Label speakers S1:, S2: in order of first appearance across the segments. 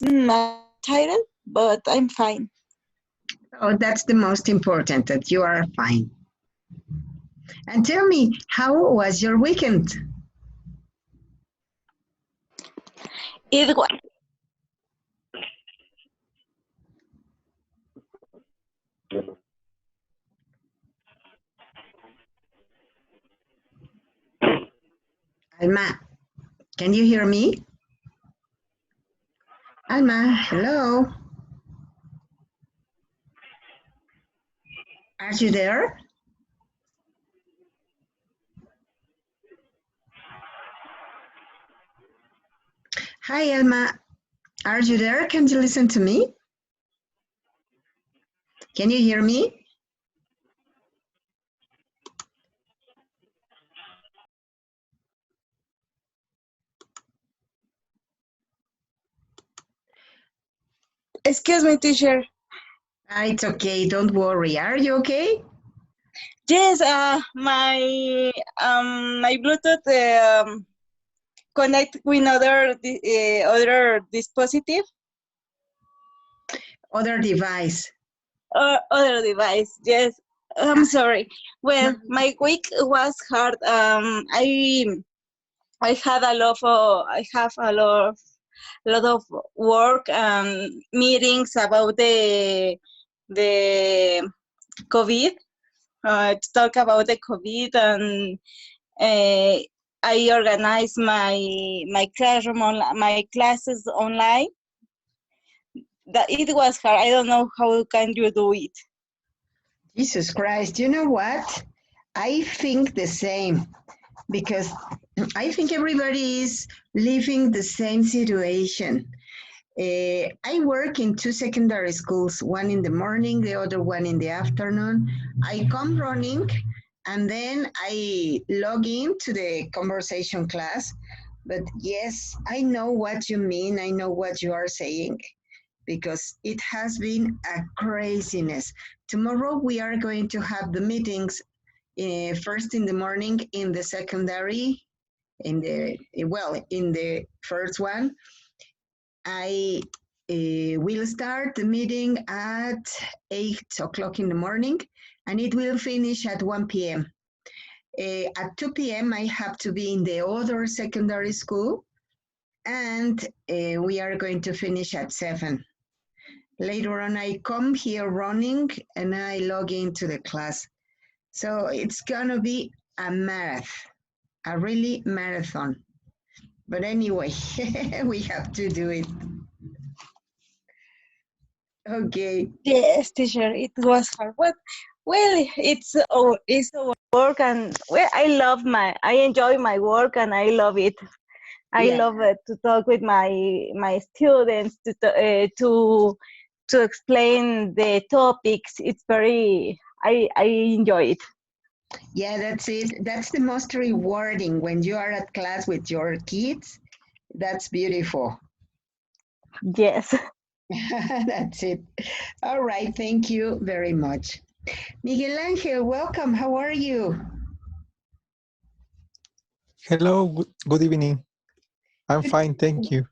S1: I'm tired, but I'm fine.
S2: Oh, that's the most important, that you are fine. And tell me, how was your weekend?
S1: It was
S2: Alma, can you hear me? Alma, hello. Are you there? Hi, Alma. Are you there? Can you listen to me? Can you hear me?
S1: excuse me, teacher.
S2: It's okay. Don't worry. Are you okay?
S1: Yes, my Bluetooth connect with other dispositive
S2: Other device.
S1: or other device. Yes, I'm
S2: Ah,
S1: sorry.
S2: no.
S1: Well, my week was hard. I had a lot of I have a lot of work and meetings about the COVID. To talk about the COVID, and uh, I organize my classroom my classes online. That it was hard. I don't know how can you do it.
S2: Jesus Christ. You know what? I think the same because I think everybody is living the same situation. I work in two secondary schools, one in the morning, the other one in the afternoon. I come running and then I log in to the conversation class. But yes, I know what you mean. I know what you are saying because it has been a craziness. Tomorrow we are going to have the meetings first in the morning in the secondary, in the first one I will start the meeting at 8 o'clock in the morning and it will finish at 1 p.m. At 2 p.m., I have to be in the other secondary school and we are going to finish at 7. Later on, I come here running and I log into the class. So it's going to be a marathon, a really marathon. But anyway, we have to do it. Okay.
S1: Yes, teacher, it was hard. Well, it's our work, and well, I enjoy my work, and I love it. I
S2: Yeah.
S1: love it to talk with my students to explain the topics. It's very I enjoy it.
S2: Yeah, that's it. That's the most rewarding when you are at class with your kids. That's beautiful.
S1: Yes.
S2: That's it. All right. Thank you very much. Miguel Angel, welcome. How are you?
S3: Hello, good evening. I'm fine, thank you.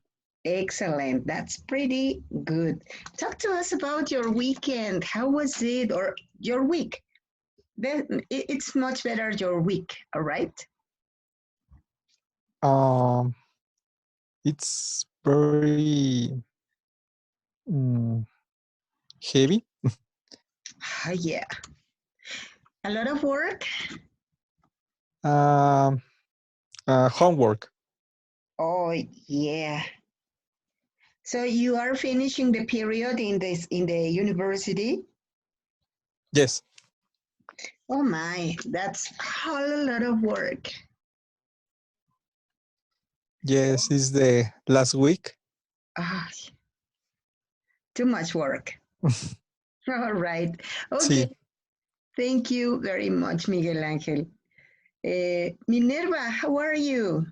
S2: Excellent. That's pretty good. Talk to us about your weekend. How was it, or your week? It's much better your week, all right?
S3: Um, it's very mm, heavy.
S2: Ah, yeah. A lot of work?
S3: Um, Homework.
S2: Oh, yeah. So you are finishing the period in the university?
S3: Yes,
S2: Oh my, that's a whole lot of work.
S3: yes, it's the last week.
S2: Ah, too much work. All right. Okay.
S3: Sí.
S2: Thank you very much, Miguel Angel. Minerva, how are you?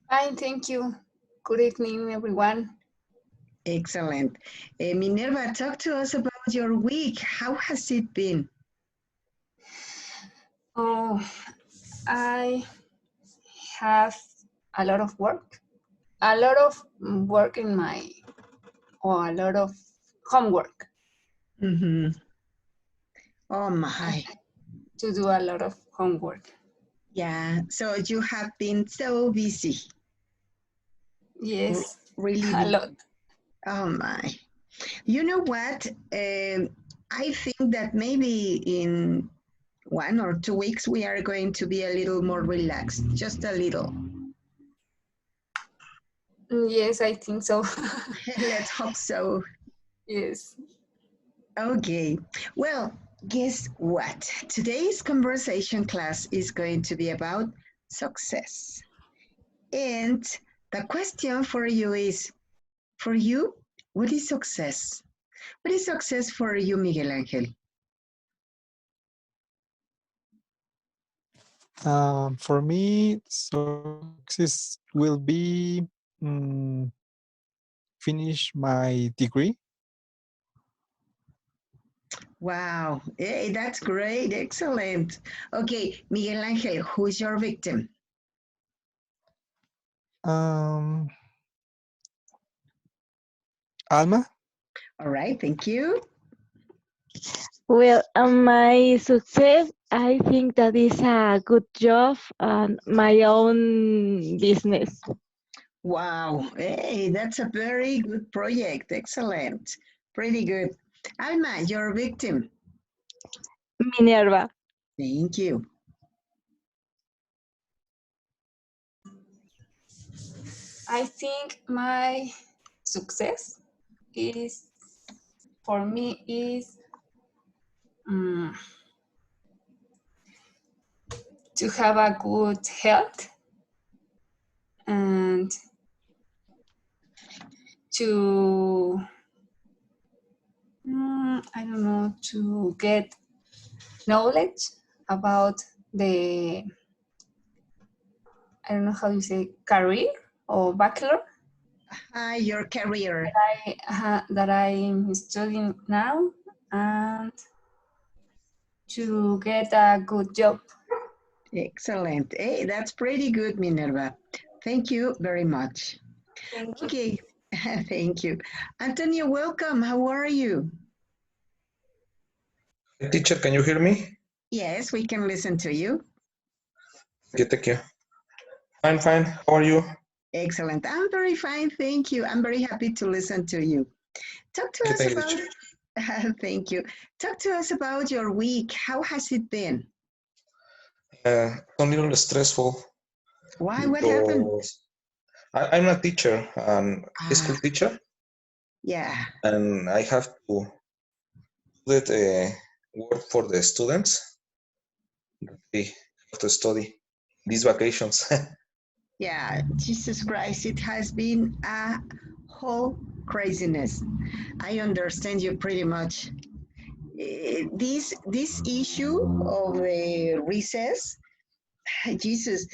S4: Fine, thank you. Good evening, everyone.
S2: Excellent. Minerva, talk to us about your week. How has it been?
S4: Oh, I have a lot of work. a lot of work in or a lot of homework.
S2: Mm-hmm. Oh my.
S4: To do a lot of homework.
S2: Yeah. So you have been so busy.
S4: Yes,
S2: Really
S4: a
S2: busy.
S4: lot.
S2: Oh my. You know what? I think that maybe in 1 or 2 weeks we are going to be a little more relaxed, just a little.
S4: Yes, I think so.
S2: Let's hope so.
S4: Yes.
S2: Okay. Well, guess what? Today's conversation class is going to be about success. And the question for you is, for you, what is success? What is success for you, Miguel Angel?
S3: For me, success will be finish my degree.
S2: Wow. Hey, that's great. Excellent. Okay, Miguel Angel, who's your victim?
S3: Um, Alma.
S2: All right, thank you.
S1: Well, my success, I think that is a good job and my own business.
S2: Wow. Hey, that's a very good project. Excellent. Pretty good. Alma, your victim.
S1: Minerva.
S2: Thank you.
S4: I think my success is, for me, is to have a good health and to, I don't know, to get knowledge about the, I don't know how you say, career or bachelor
S2: Your career.
S4: that I'm studying now, and to get a good job.
S2: Excellent. Hey, that's pretty good, Minerva. Thank you very much.
S4: Thank you.
S2: Okay, thank you. Antonio, welcome. How are you?
S5: Teacher, can you hear me?
S2: Yes, we can listen to you.
S5: Thank you. Fine, fine. How are you?
S2: Excellent. I'm very fine, thank you. I'm very happy to listen to you. Talk to us
S5: Thank you,
S2: about,
S5: teacher.
S2: thank you. Talk to us about your week. How has it been?
S5: A little stressful
S2: Why? What happened?
S5: because I'm a teacher, a school teacher,
S2: Yeah.
S5: and I have to do work for the students. They have to study these vacations.
S2: Yeah, Jesus Christ, it has been a whole craziness. I understand you pretty much. This issue of the recess, Jesus,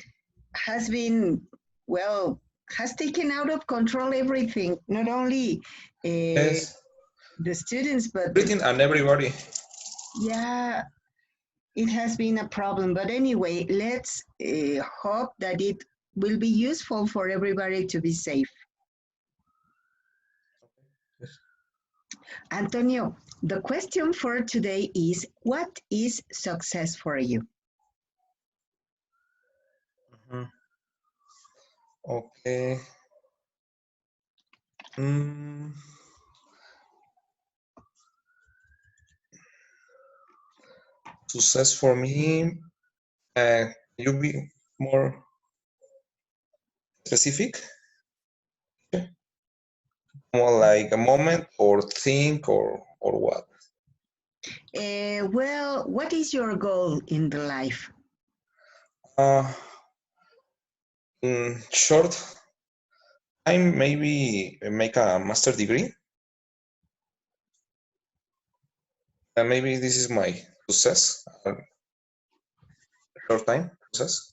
S2: has been, well, has taken out of control everything, not only
S5: Yes,
S2: the students, but
S5: everything and everybody.
S2: yeah, it has been a problem. But anyway, let's hope that it will be useful for everybody to be safe.
S5: Yes.
S2: Antonio, the question for today is, what is success for you?
S5: Mhm. Okay. Mm, Success for me. You be more specific? More like a moment or think or what?
S2: Well, what is your goal in the life?
S5: Uh, in short, I maybe make a master degree. And maybe this is my success. Short time success.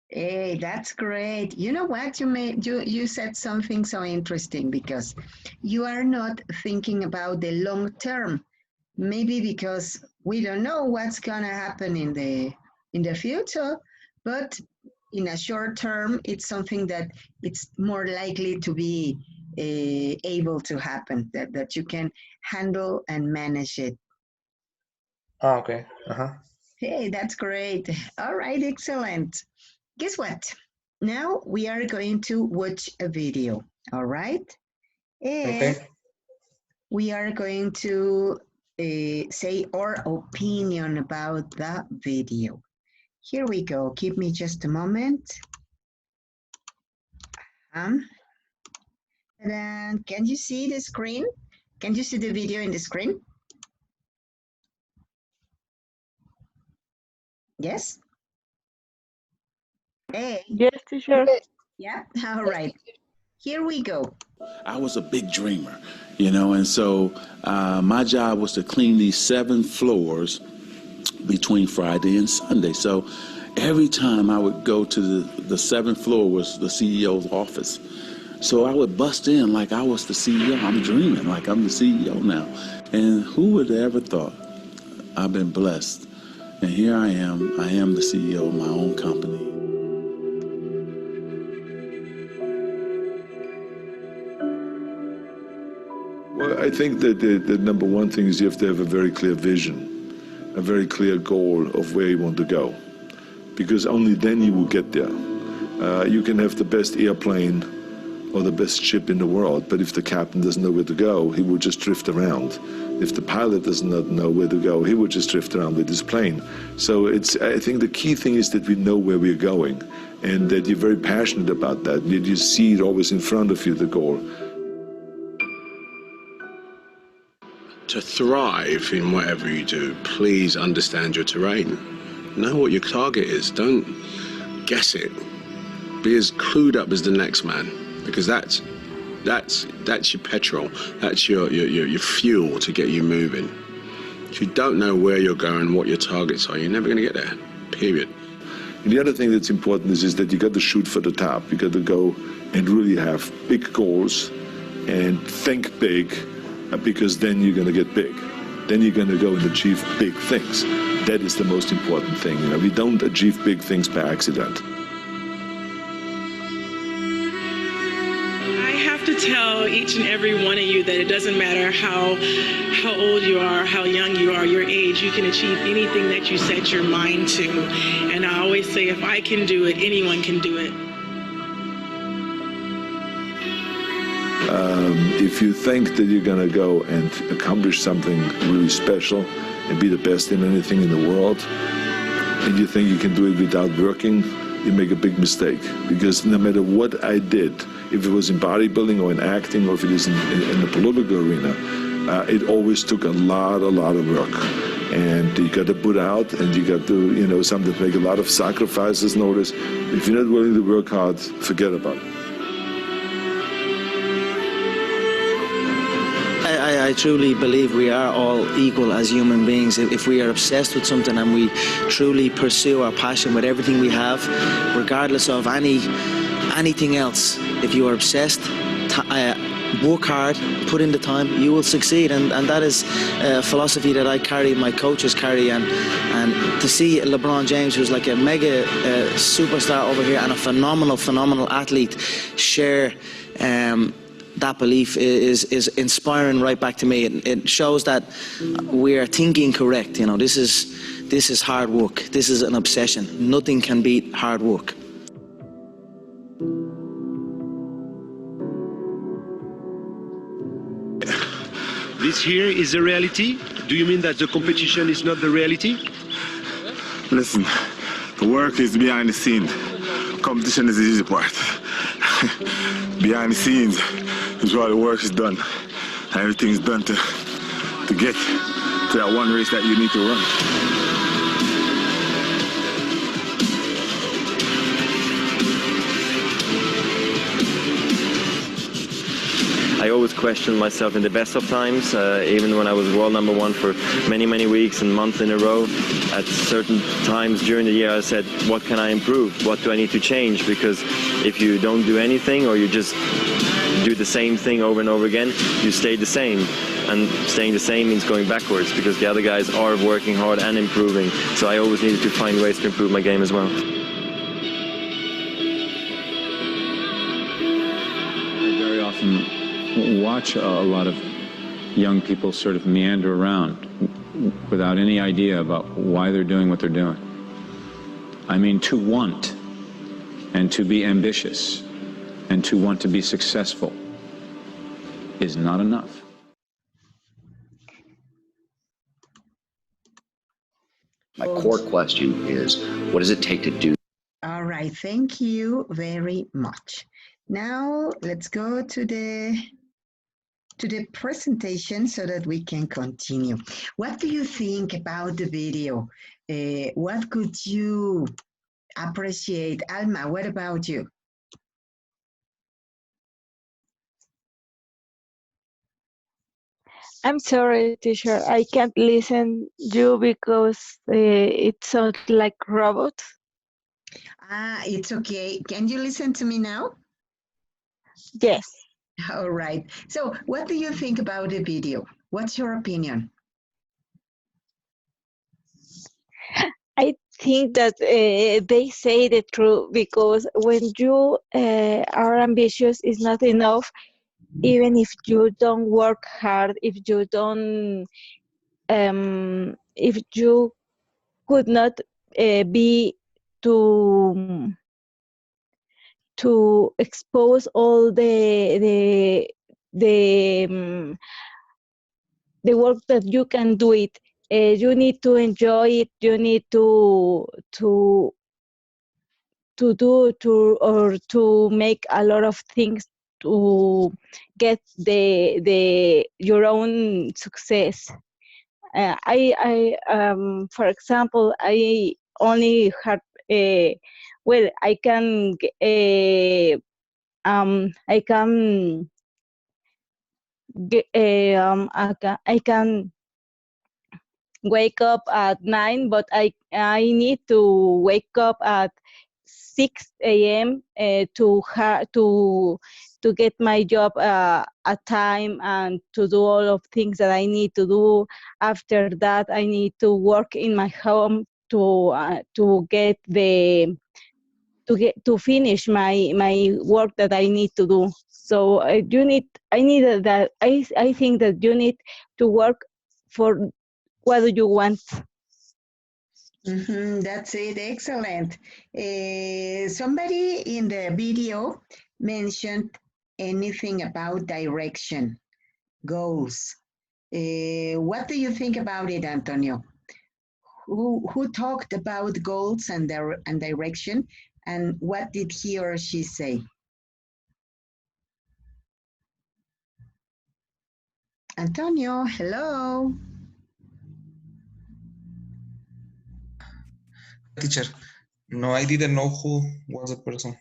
S2: Hey, that's great. You know what? You said something so interesting because you are not thinking about the long term. Maybe because we don't know what's gonna happen in the future, but in a short term, it's something that it's more likely to be able to happen, that you can handle and manage it.
S5: Ah, okay. Uh-huh.
S2: Hey, that's great. All right, excellent. Guess what? Now we are going to watch a video, all right? And
S5: Okay.
S2: we are going to say our opinion about the video. Here we go. Give me just a moment. And can you see the screen? Can you see the video in the screen? Yes? Hey.
S6: Yes, teacher.
S2: Yeah? All right. Here we go.
S7: I was a big dreamer, you know, and so my job was to clean these 7 floors between Friday and Sunday. So every time I would go to the 7th floor was the CEO's office. So I would bust in like I was the CEO. I'm dreaming like I'm the CEO now. And who would have ever thought? I've been blessed. And here I am the CEO of my own company.
S8: Well, I think that the number one thing is you have to have a very clear vision, a very clear goal of where you want to go, because only then you will get there. You can have the best airplane or the best ship in the world, but if the captain doesn't know where to go, he will just drift around. If the pilot does not know where to go, he will just drift around with his plane. So I think the key thing is that we know where we're going and that you're very passionate about that, that you see it always in front of you, the goal.
S9: To thrive in whatever you do, please understand your terrain. Know what your target is. Don't guess it. Be as clued up as the next man, because that's your petrol. That's your fuel to get you moving. If you don't know where you're going, what your targets are, you're never going to get there. Period.
S8: And the other thing that's important is that you got to shoot for the top. You got to go and really have big goals and think big, because then you're going to get big. Then you're going to go and achieve big things. That is the most important thing. You know, we don't achieve big things by accident.
S10: I have to tell each and every one of you that it doesn't matter how old you are, how young you are, your age, you can achieve anything that you set your mind to. And I always say, if I can do it, anyone can do it.
S8: If you think that you're going to go and accomplish something really special and be the best in anything in the world, and you think you can do it without working, you make a big mistake. Because no matter what I did, if it was in bodybuilding or in acting or if it is in the political arena, it always took a lot of work. And you got to put out, and you got to, you know, sometimes make a lot of sacrifices. Notice, if you're not willing to work hard, forget about it.
S11: I truly believe we are all equal as human beings. If we are obsessed with something and we truly pursue our passion with everything we have, regardless of anything else, if you are obsessed, work hard, put in the time, you will succeed. And that is a philosophy that I carry, my coaches carry. And to see LeBron James, who's like a mega superstar over here and a phenomenal athlete, share that belief is inspiring right back to me. It shows that we are thinking correct. You know, this is hard work. This is an obsession. Nothing can beat hard work.
S12: This here is the reality? Do you mean that the competition is not the reality?
S13: Listen, the work is behind the scene. Competition is the easy part. Behind the scenes is where the work is done. And everything is done to get to that one race that you need to run.
S14: I always questioned myself in the best of times, even when I was world #1 for many weeks and months in a row. At certain times during the year I said, what can I improve? What do I need to change? Because if you don't do anything or you just do the same thing over and over again, you stay the same. And staying the same means going backwards because the other guys are working hard and improving. So I always needed to find ways to improve my game as well.
S6: often watch a lot of young people sort of meander around without any idea about why they're doing what they're doing. I mean, to want and to be ambitious and to want to be successful is not enough.
S15: My core question is, what does it take to do?
S2: All right, thank you very much. Now let's go to the presentation so that we can continue. What do you think about the video? What could you appreciate? Alma, what about you?
S16: I'm sorry, teacher. I can't listen you because it sounds like robots.
S2: It's okay. Can you listen to me now?
S16: Yes.
S2: All right. So what do you think about the video? What's your opinion?
S16: I think that they say the truth because when you are ambitious, it's not enough. Even if you don't work hard, if you don't, if you could not be to expose all the the work that you can do it. You need to enjoy it. You need to do or to make a lot of things to get your own success. For example, I only had well, I can I can wake up at 9, but I need to wake up at 6 a.m. To get my job at time and to do all of things that I need to do. After that, I need to work in my home to get to finish my work that I need to do. So I think that you need to work for what do you want.
S2: That's it. Excellent. Somebody in the video mentioned anything about direction, goals. What do you think about it, Antonio? Who talked about goals and direction, and what did he or she say? Antonio, hello.
S5: Teacher, no, I didn't know who was the person.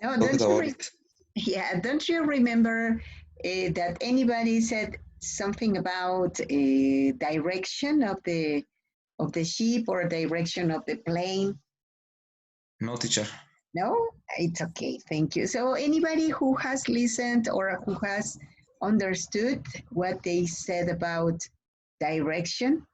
S2: No,
S5: Talked about it.
S2: Yeah, don't you remember that anybody said something about direction of the ship or direction of the plane?
S5: No, teacher.
S2: No, it's okay. Thank you. So anybody who has listened or who has understood what they said about direction?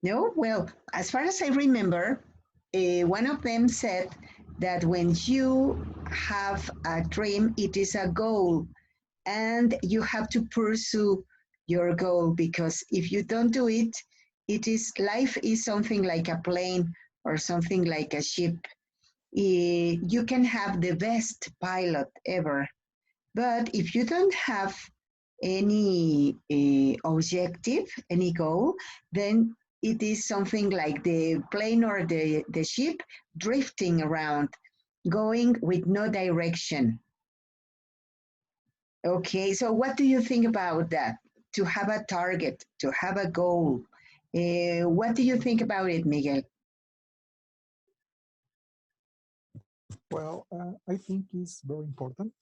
S2: No? Well, as far as I remember, one of them said that when you have a dream, it is a goal and you have to pursue your goal, because if you don't do it, life is something like a plane or something like a ship. You can have the best pilot ever, but if you don't have any objective, any goal, then it is something like the plane or the ship drifting around, going with no direction. Okay, so what do you think about that? To have a target, to have a goal. What do you think about it, Miguel?
S3: Well, I think it's very important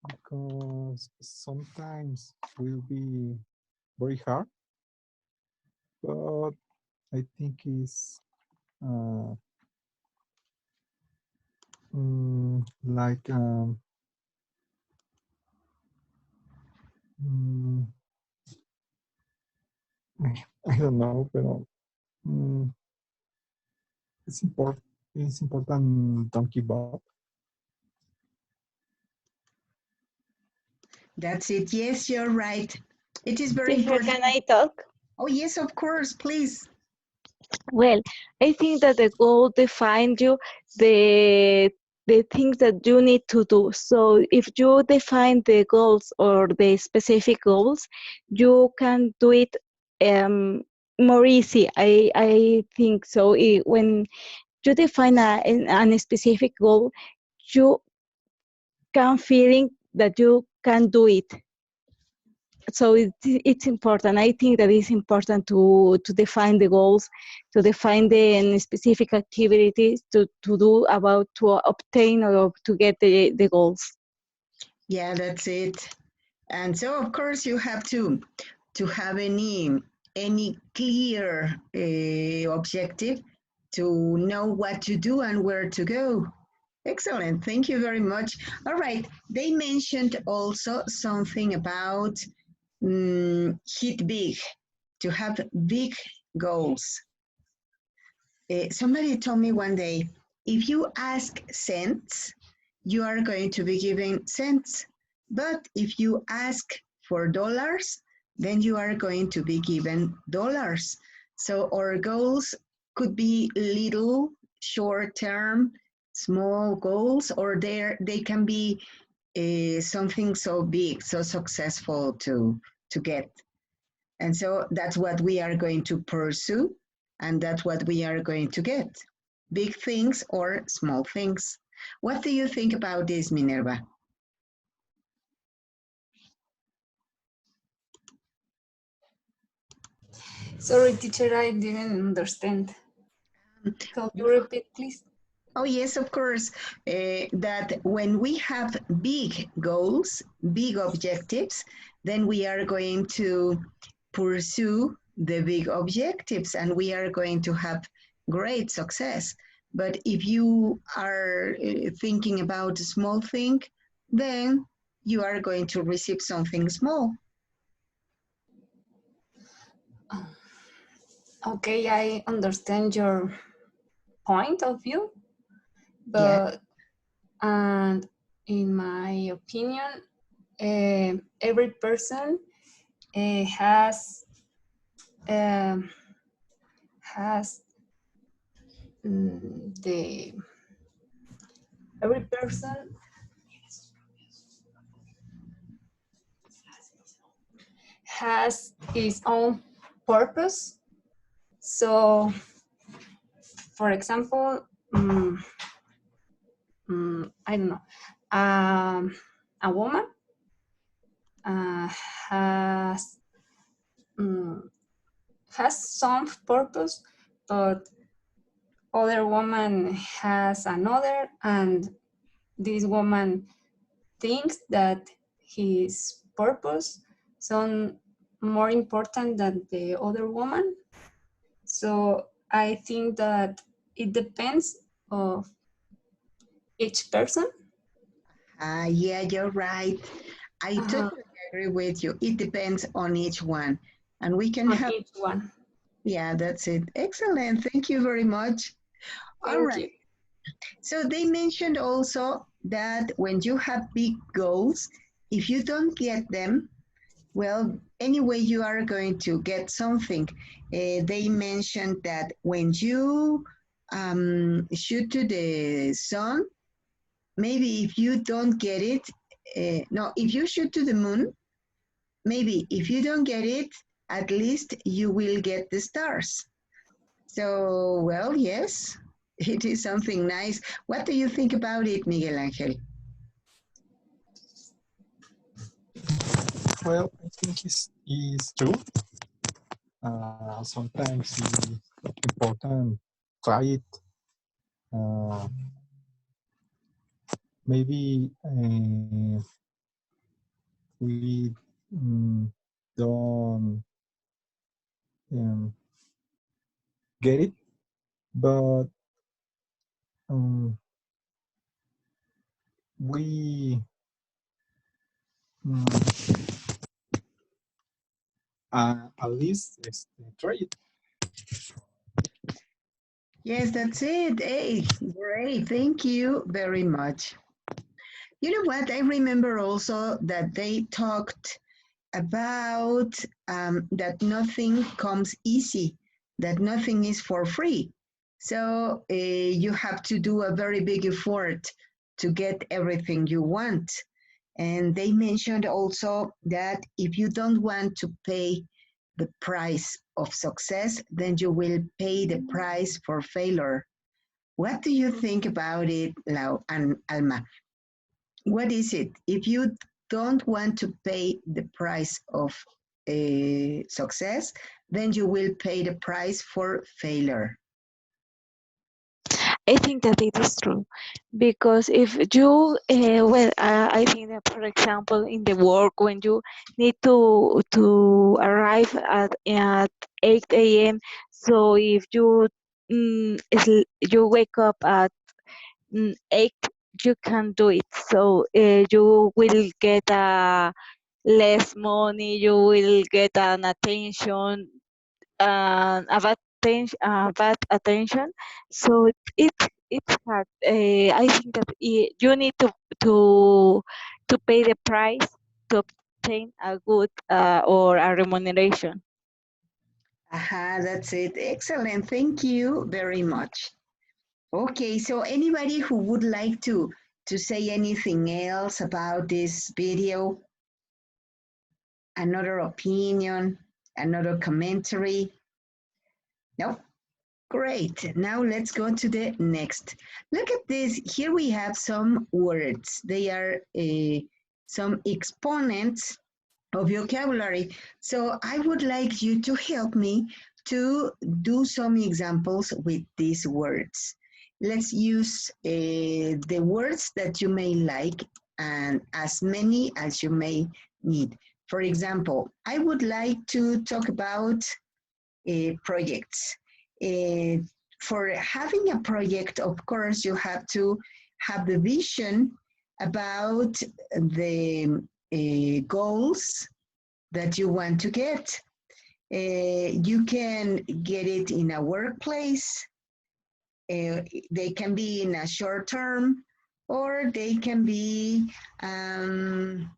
S3: because sometimes will be very hard, but I think it's like I don't know, but it's important. it's important don't give up.
S2: That's it. Yes, you're right. It is very
S16: Teacher,
S2: important.
S16: can I talk?
S2: Oh, yes, of course, please.
S16: Well, I think that the goal defines you the things that you need to do. So if you define the goals or the specific goals, you can do it more easy. I think so. When you define a specific goal, you can feeling that you can do it. So it's important. I think that it's important to define the goals, to define the specific activities to do about to obtain or to get the goals.
S2: Yeah, that's it. And so, of course, you have to have any clear objective to know what to do and where to go. Excellent. Thank you very much. All right. They mentioned also something about hit big, to have big goals. Somebody told me one day, if you ask cents, you are going to be given cents. But if you ask for dollars, then you are going to be given dollars. So our goals could be little, short term, small goals, or they can be something so big, so successful to get. And so that's what we are going to pursue, and that's what we are going to get. Big things or small things. What do you think about this, Minerva?
S4: Sorry, teacher, I didn't understand. Can you repeat, please?
S2: Oh, yes, of course. That when we have big goals, big objectives, then we are going to pursue the big objectives and we are going to have great success. But if you are thinking about a small thing, then you are going to receive something small.
S4: Okay, I understand your point of view, but and in my opinion, every person has the every person has his own purpose. So, for example, I don't know, a woman has some purpose, but other woman has another, and this woman thinks that his purpose some more important than the other woman. So I think that it depends of each person.
S2: Yeah, you're right. I totally agree with you. It depends on each one. And we can have
S4: each one.
S2: Yeah, that's it. Excellent. Thank you very much. All right. So they mentioned also that when you have big goals, if you don't get them, well, anyway, you are going to get something. They mentioned that when you shoot to the sun, maybe if you don't get it, no, if you shoot to the moon, maybe if you don't get it, at least you will get the stars. So, well, yes, it is something nice. What do you think about it, Miguel Angel?
S3: Well, I think it's true. Sometimes it's important try it. Maybe we don't get it, but we at least try it.
S2: Yes, that's it. Hey, great. Thank you very much. You know what? I remember also that they talked about that nothing comes easy, that nothing is for free. So you have to do a very big effort to get everything you want. And they mentioned also that if you don't want to pay the price of success, then you will pay the price for failure. What do you think about it, Lau and Alma? What is it? If you don't want to pay the price of success, then you will pay the price for failure.
S16: I think that it is true because if you, I think that, for example, in the work when you need to arrive at 8 a.m. So if you you wake up at 8, you can do it. So you will get less money. You will get an attention, bad attention. So it's hard. I think that you need to pay the price to obtain a good or a remuneration.
S2: Aha, that's it. Excellent. Thank you very much. Okay, so anybody who would like to say anything else about this video? Another opinion, another commentary? No? Great. Now let's go to the next. Look at this. Here we have some words. They are some exponents of vocabulary. So I would like you to help me to do some examples with these words. Let's use the words that you may like and as many as you may need. For example, I would like to talk about projects. For having a project, of course, you have to have the vision about the goals that you want to get. You can get it in a workplace. They can be in a short term, or they can be in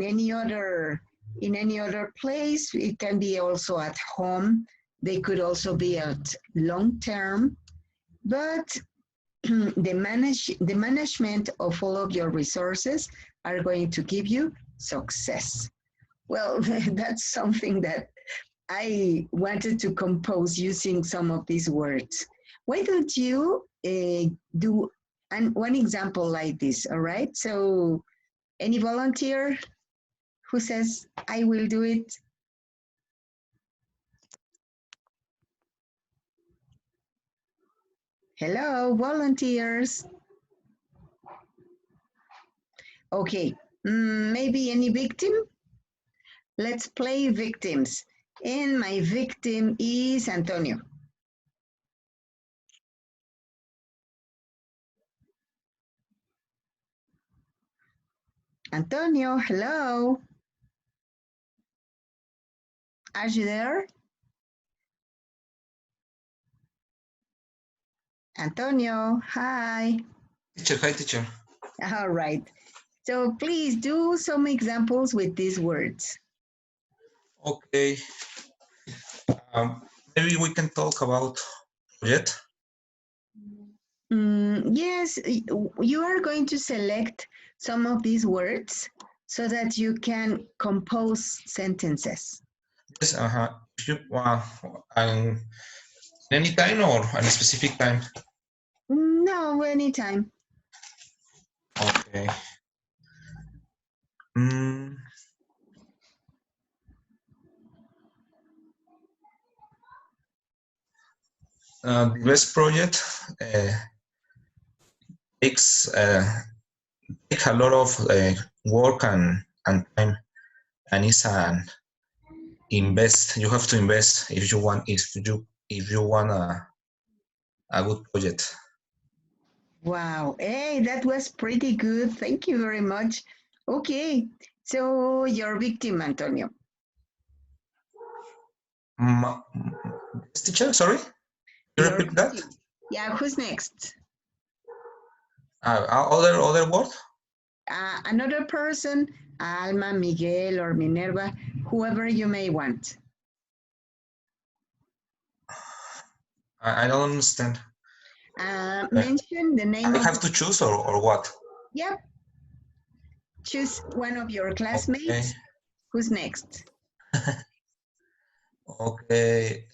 S2: any other place. It can be also at home. They could also be at long term, but the management of all of your resources are going to give you success. Well, that's something that I wanted to compose using some of these words. Why don't you do one example like this, all right? So any volunteer who says, I will do it? Hello, volunteers. Okay, maybe any victim? Let's play victims. And my victim is Antonio. Antonio, hello. Are you there? Antonio, hi.
S5: Teacher, hi, teacher.
S2: All right. So please do some examples with these words.
S5: Okay. Maybe we can talk about project.
S2: Yes, you are going to select some of these words so that you can compose sentences.
S5: Yes, if you any time or a specific time?
S2: No, anytime.
S5: Okay. The best project takes take a lot of work and time, and it's an invest. You have to invest if you want a good project.
S2: Wow, hey, that was pretty good. Thank you very much. Okay, so your victim, Antonio.
S5: Teacher, sorry?
S2: your
S5: repeat that?
S2: victim. Yeah, who's next?
S5: Other word?
S2: Another person, Alma, Miguel, or Minerva, whoever you may want.
S5: I don't understand.
S2: Mention the name
S5: I
S2: of...
S5: have to choose or what?
S2: Yep. Choose one of your classmates.
S5: Okay.
S2: Who's next?
S5: Okay.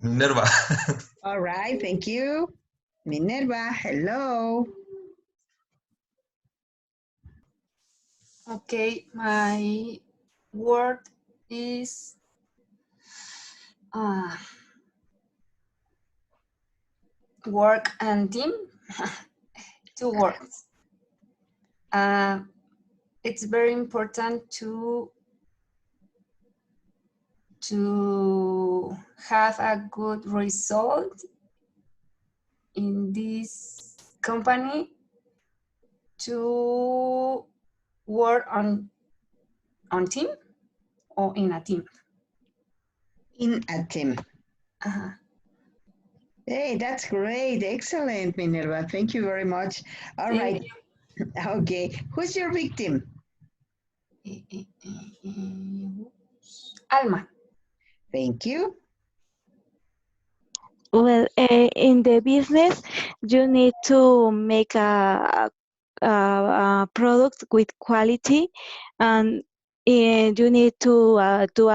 S5: Minerva.
S2: All right, thank you. Minerva, hello.
S4: Okay, my word is work and team. 2 words. It's very important to have a good result in this company, to work on team or in a team.
S2: In a team.
S4: Uh-huh.
S2: Hey, that's great. Excellent, Minerva. Thank you very much. All right. Okay. Who's your victim?
S4: Alma.
S2: Thank you.
S16: Well, in the business, you need to make a product with quality, and you need to do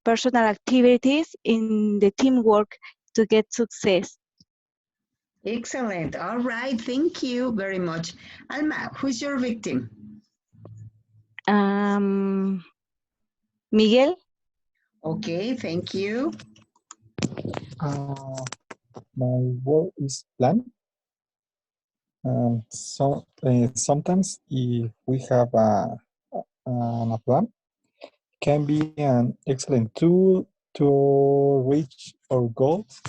S16: personal activities in the teamwork to get success.
S2: Excellent. All right. Thank you very much. Alma, who's your victim?
S16: Miguel.
S2: Okay, thank you.
S3: My word is plan. Sometimes if we have a plan, can be an excellent tool to reach our goals.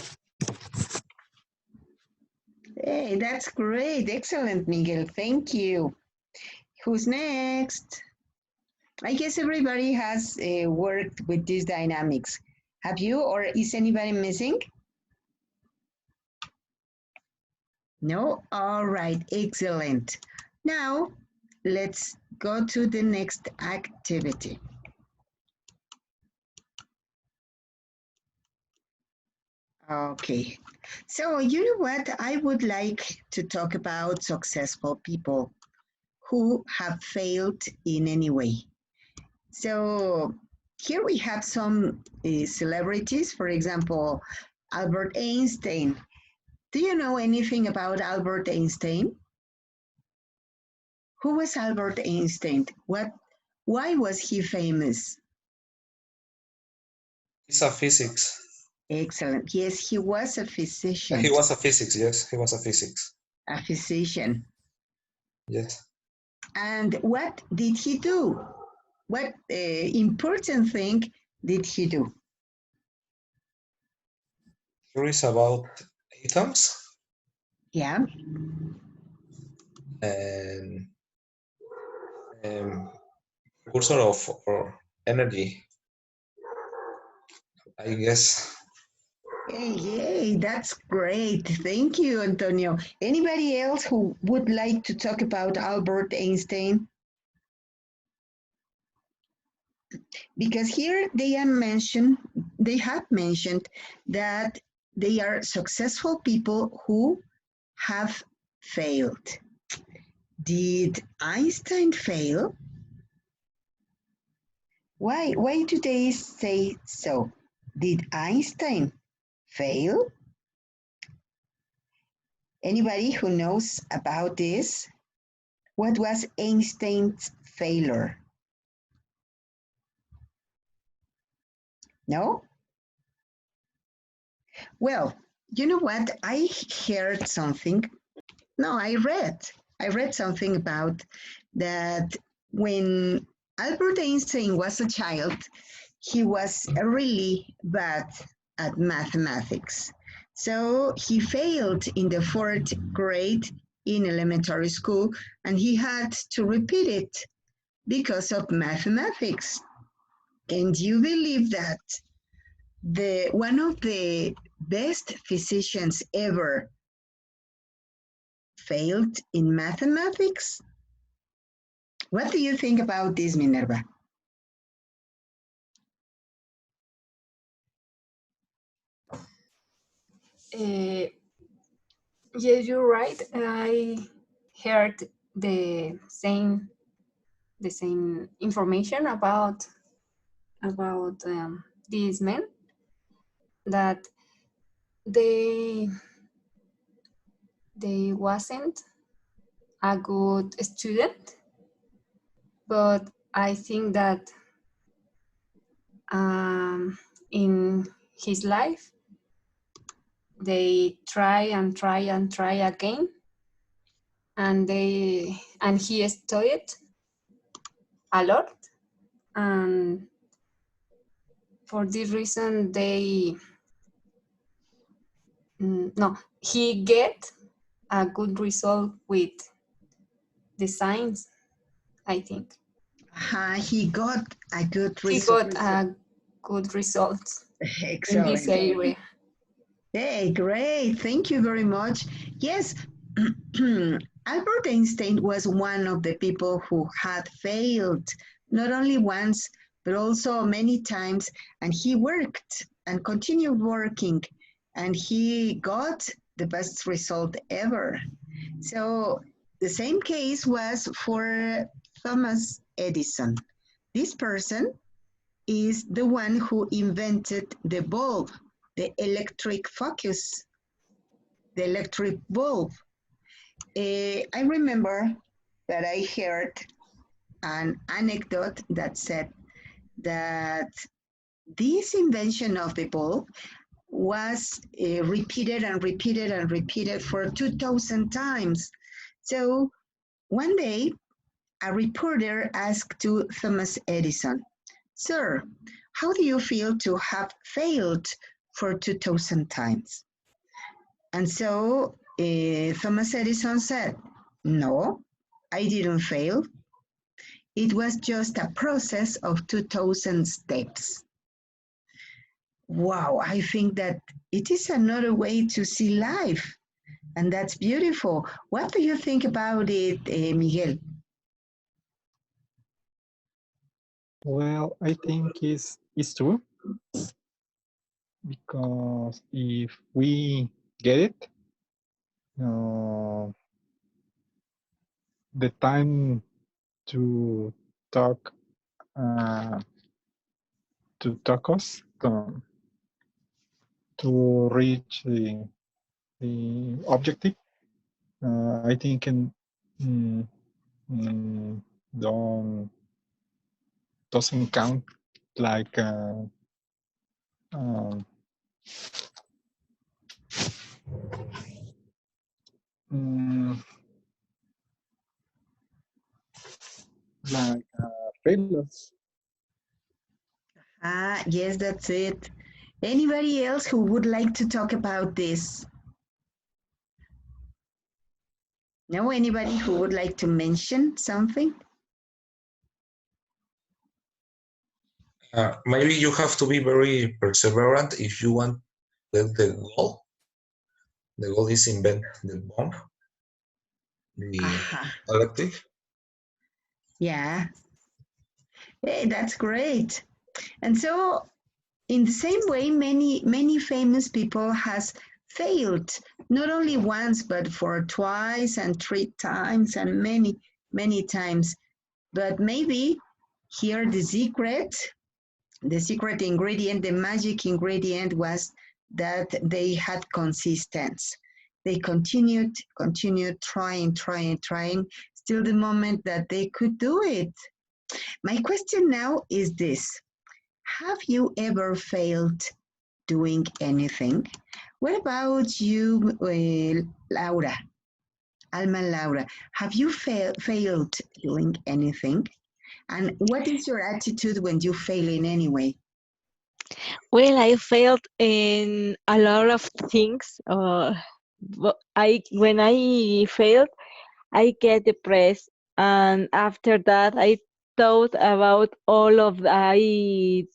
S2: Hey, that's great. Excellent, Miguel. Thank you. Who's next? I guess everybody has worked with these dynamics. Have you, or is anybody missing? No? All right, excellent. Now, let's go to the next activity. Okay, so you know what? I would like to talk about successful people who have failed in any way. So here we have some celebrities, for example, Albert Einstein. Do you know anything about Albert Einstein? Who was Albert Einstein? Why was he famous?
S5: He's a physics.
S2: Excellent. Yes, he was a physician.
S5: He was a physics, yes. He was a physics.
S2: A physician.
S5: Yes.
S2: And what did he do? What important thing did he do?
S5: Theories about atoms.
S2: Yeah.
S5: And precursor of energy, I guess.
S2: Yay, that's great. Thank you, Antonio. Anybody else who would like to talk about Albert Einstein? Because here they have mentioned that they are successful people who have failed. Did Einstein fail? Why do they say so? Did Einstein fail? Anybody who knows about this? What was Einstein's failure? No? Well, you know what? I heard something. No, I read something about that when Albert Einstein was a child, he was really bad at mathematics. So he failed in the 4th grade in elementary school, and he had to repeat it because of mathematics. And you believe that one of the best physicians ever failed in mathematics? What do you think about this, Minerva?
S4: Yes, you're right. I heard the same information about these men, that they wasn't a good student, but I think that in his life they try and try and try again, and he studied a lot, and for this reason he get a good result with the science, I think.
S2: He got a good result.
S4: He got a good result in this
S2: Excellent.
S4: area.
S2: Hey, great. Thank you very much. Yes, Albert Einstein was one of the people who had failed, not only once, but also many times. And he worked and continued working, and he got the best result ever. So the same case was for Thomas Edison. This person is the one who invented the bulb, the electric focus, the electric bulb. I remember that I heard an anecdote that said that this invention of the bulb was repeated and repeated and repeated for 2,000 times. So one day, a reporter asked to Thomas Edison, "Sir, how do you feel to have failed for 2,000 times?" And so Thomas Edison said, "No, I didn't fail. It was just a process of 2,000 steps." Wow, I think that it is another way to see life, and that's beautiful. What do you think about it, Miguel?
S3: Well, I think it's true, because if we get it, the time to talk us to reach the objective, I think mm, doesn't count like like failures.
S2: Yes, that's it. Anybody else who would like to talk about this? No, anybody who would like to mention something?
S5: Maybe you have to be very perseverant if you want the goal. The goal is invent the bomb, the electric.
S2: Yeah. Hey, that's great. And so in the same way, many famous people has failed, not only once, but for twice and 3 times and many times. But maybe here the secret ingredient, the magic ingredient was that they had consistency. They continued trying, till the moment that they could do it. My question now is this: have you ever failed doing anything? What about you, Laura? Alma Laura, have you failed doing anything? And what is your attitude when you fail in any way?
S16: Well, I failed in a lot of things. When I failed, I get depressed, and after that, I thought about all of I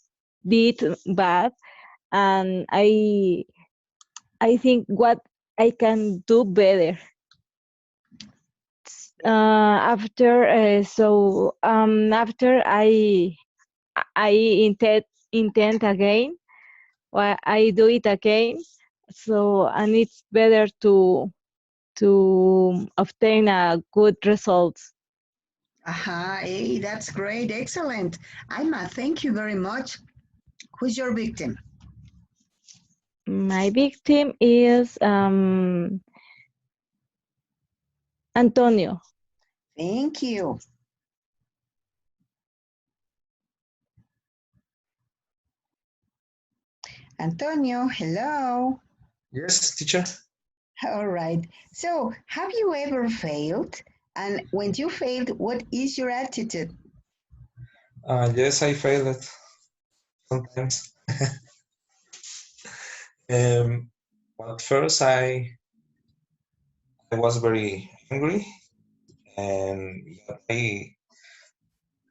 S16: did bad, and I think what I can do better. After I intend again, or I do it again. So, and it's better to obtain a good results.
S2: Aha, hey, that's great, excellent. Alma, thank you very much. Who's your victim?
S16: My victim is Antonio.
S2: Thank you. Antonio, hello.
S5: Yes, teacher.
S2: All right. So, have you ever failed? And when you failed, what is your attitude?
S5: Yes, I failed sometimes. At first, I was very angry, and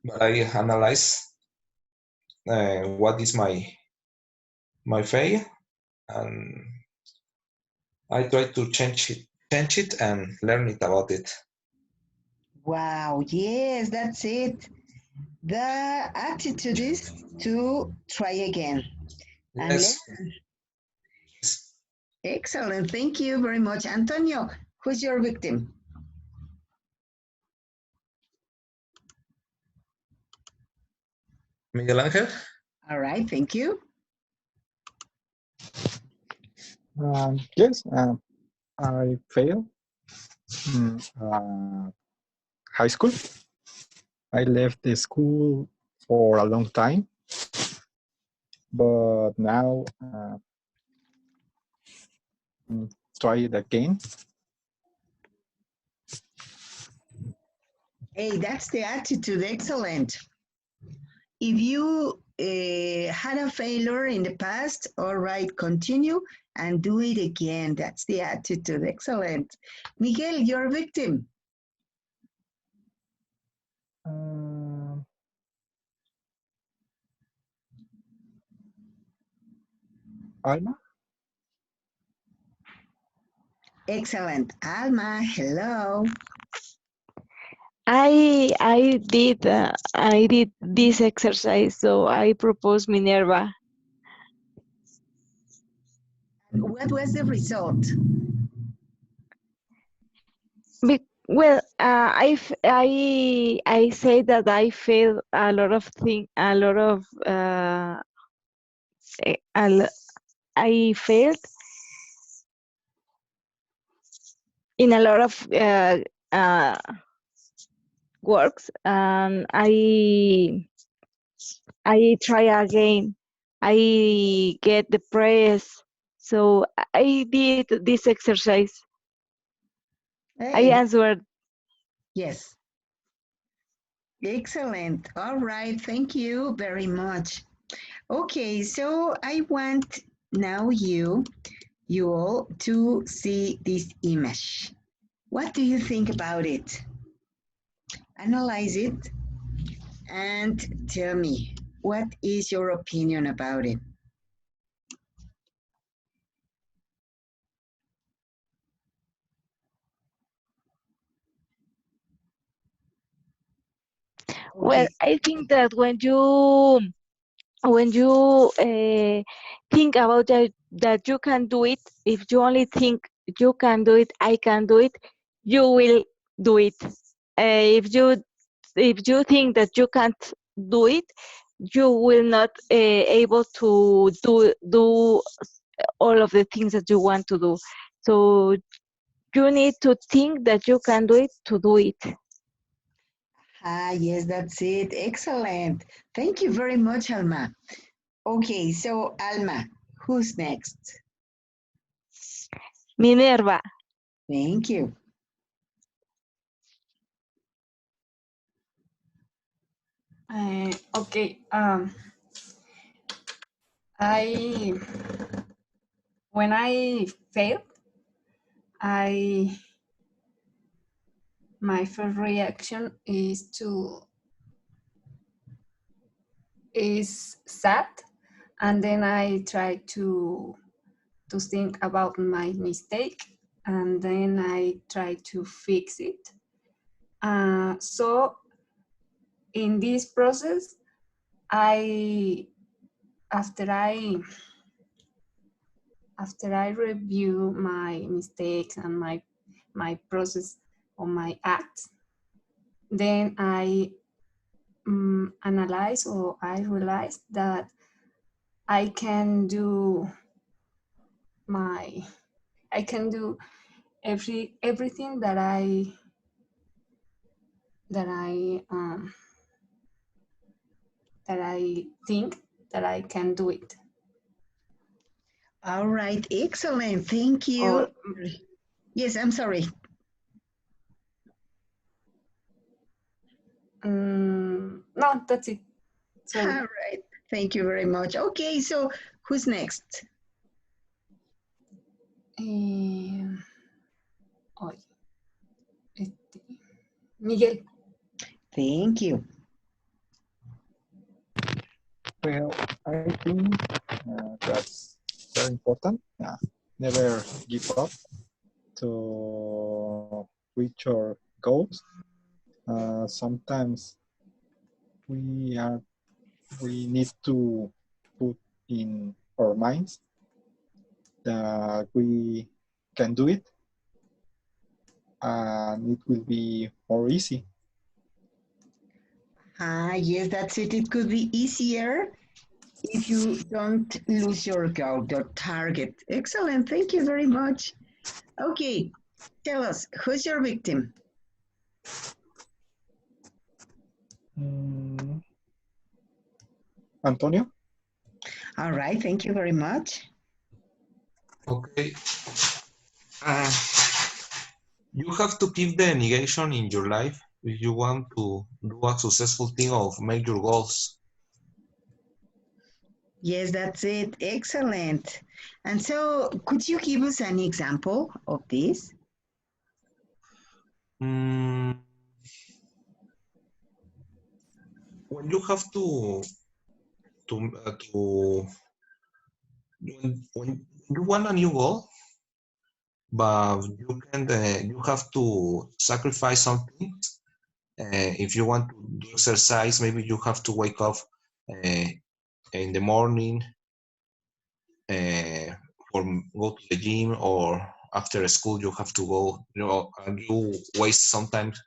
S5: but I analyzed what is my fail, and I try to change it, and learn it about it.
S2: Wow, yes, that's it. The attitude is to try again and
S5: Yes.
S2: learn. Excellent. Thank you very much. Antonio, who's your victim?
S5: Miguel Ángel.
S2: All right, thank you.
S3: Yes, I failed high school. I left the school for a long time, but now try it again.
S2: Hey, that's the attitude. Excellent. If you had a failure in the past, all right, continue and do it again. That's the attitude. Excellent. Miguel, you're a victim.
S3: Alma?
S2: Excellent. Alma, hello.
S16: I did this exercise, so I propose Minerva.
S2: What was the result?
S16: Well, I say that I failed a lot of things, a lot of I failed in a lot of works, and I try again. I get depressed, so I did this exercise.
S2: Hey,
S16: I answered.
S2: Yes. Excellent. All right. Thank you very much. Okay, so I want now you all to see this image. What do you think about it? Analyze it and tell me, what is your opinion about it?
S16: Well, I think that when you think about that you can do it, if you only think you can do it, I can do it, you will do it. If you think that you can't do it, you will not able to do all of the things that you want to do. So you need to think that you can do it to do it.
S2: Ah, yes, that's it. Excellent. Thank you very much, Alma. Okay, so Alma, who's next?
S16: Minerva.
S2: Thank you.
S4: Okay. When I failed, my first reaction is to is sad, and then I try to think about my mistake, and then I try to fix it. So in this process, after I review my mistakes and my process or my acts, then I analyze, or I realize that I can do everything that I think that I can do it.
S2: All right, excellent. Thank you. Yes, I'm sorry.
S4: No, that's it. Sorry.
S2: All right. Thank you very much. Okay, so who's next?
S4: Miguel.
S2: Thank you.
S3: Well, I think that's very important. Never give up to reach your goals. Sometimes we need to put in our minds that we can do it, and it will be more easy.
S2: Yes, that's it. It could be easier if you don't lose your goal, your target. Excellent. Thank you very much. Okay, tell us, who's your victim?
S3: Antonio?
S2: All right, thank you very much.
S5: Okay. You have to keep the negation in your life if you want to do a successful thing of make your goals.
S2: Yes, that's it. Excellent. And so, could you give us an example of this?
S5: When you have to when you want a new goal, but you have to sacrifice something. If you want to do exercise, maybe you have to wake up in the morning or go to the gym, or after school you have to go. And you waste sometimes.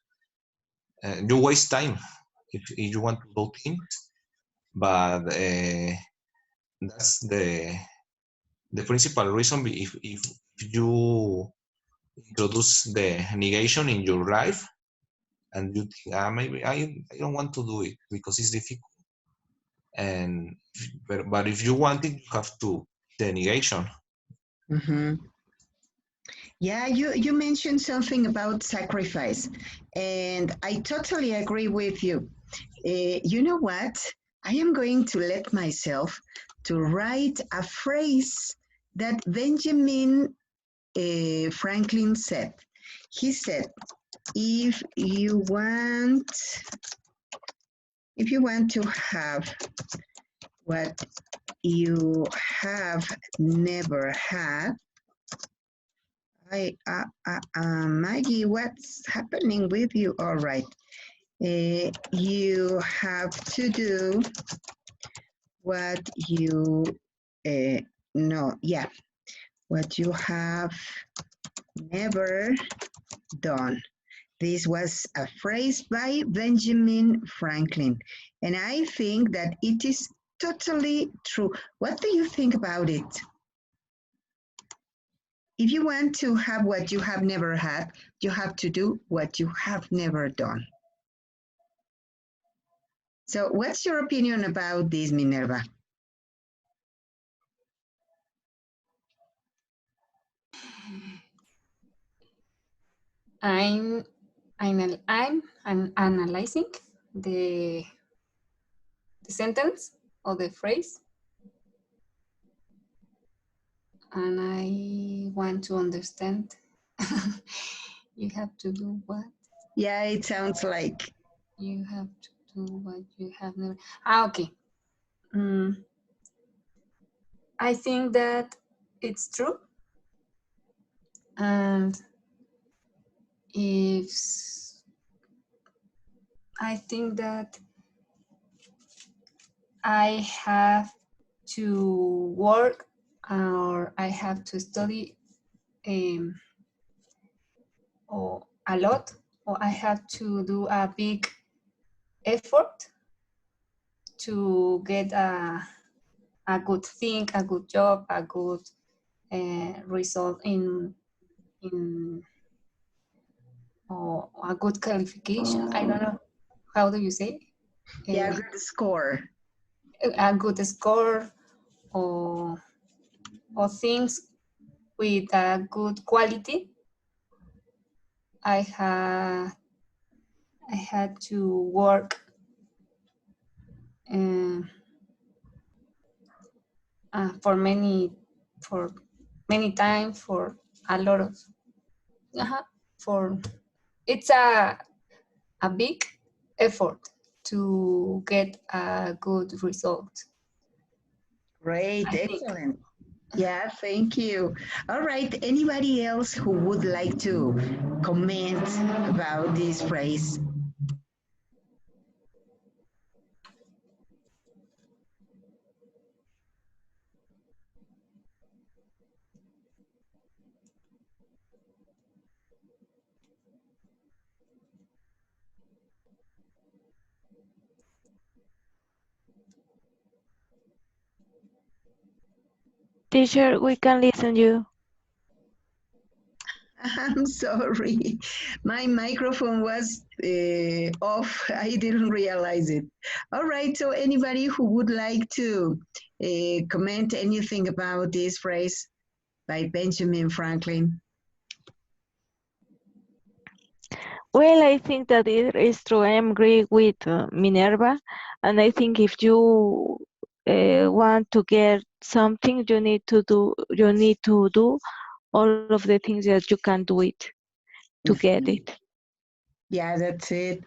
S5: You waste time if you want to do things, but that's the principal reason. If you introduce the negation in your life, and you think, maybe I don't want to do it because it's difficult. And but if you want it, you have to the negation.
S2: Mm-hmm. Yeah, you mentioned something about sacrifice, and I totally agree with you. You know what? I am going to let myself to write a phrase that Benjamin Franklin said. He said, if you want to have what you have never had, Maggie, what's happening with you? All right. You have to do what you what you have never done. This was a phrase by Benjamin Franklin, and I think that it is totally true. What do you think about it? If you want to have what you have never had, you have to do what you have never done. So what's your opinion about this, Minerva?
S4: I'm analyzing the sentence or the phrase, and I want to understand. You have to do what?
S2: Yeah, it sounds like.
S4: You have to do what you have never. Okay. I think that it's true. And if I think that I have to work or I have to study or a lot, or I have to do a big effort to get a good thing, a good job, a good result in or a good qualification. I don't know, how do you say?
S2: Yeah, good score.
S4: A good score or things with a good quality. I had to work for many times, for a lot of for it's a big effort to get a good result.
S2: Great, excellent. Yeah, thank you. All right, anybody else who would like to comment about this phrase?
S16: Teacher, we can listen you.
S2: I'm sorry, my microphone was off. I didn't realize it. All right, so anybody who would like to comment anything about this phrase by Benjamin Franklin?
S16: Well, I think that it is true. I agree with Minerva, and I think if you want to get something, you need to do all of the things that you can do it to get it.
S2: Yeah, that's it.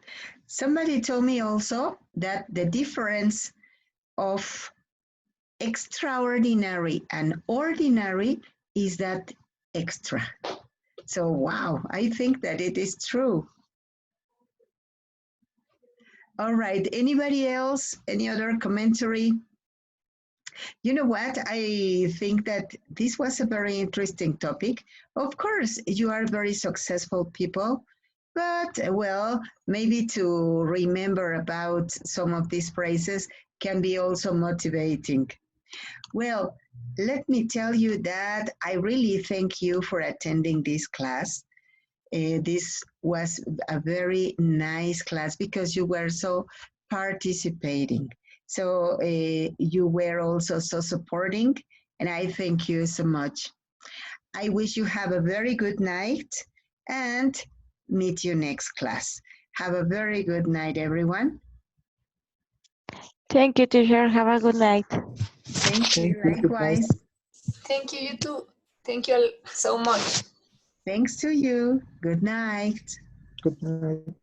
S2: Somebody told me also that the difference of extraordinary and ordinary is that extra. So, wow, I think that it is true. All right, anybody else? Any other commentary? You know what? I think that this was a very interesting topic. Of course, you are very successful people, but well, maybe to remember about some of these phrases can be also motivating. Well, let me tell you that I really thank you for attending this class. This was a very nice class because you were so participating. So you were also so supporting, and I thank you so much. I wish you have a very good night and meet you next class. Have a very good night, everyone.
S16: Thank you, teacher. Have a good night.
S2: Thank you, likewise.
S4: Thank you, you too. Thank you so much.
S2: Thanks to you. Good night.
S3: Good night.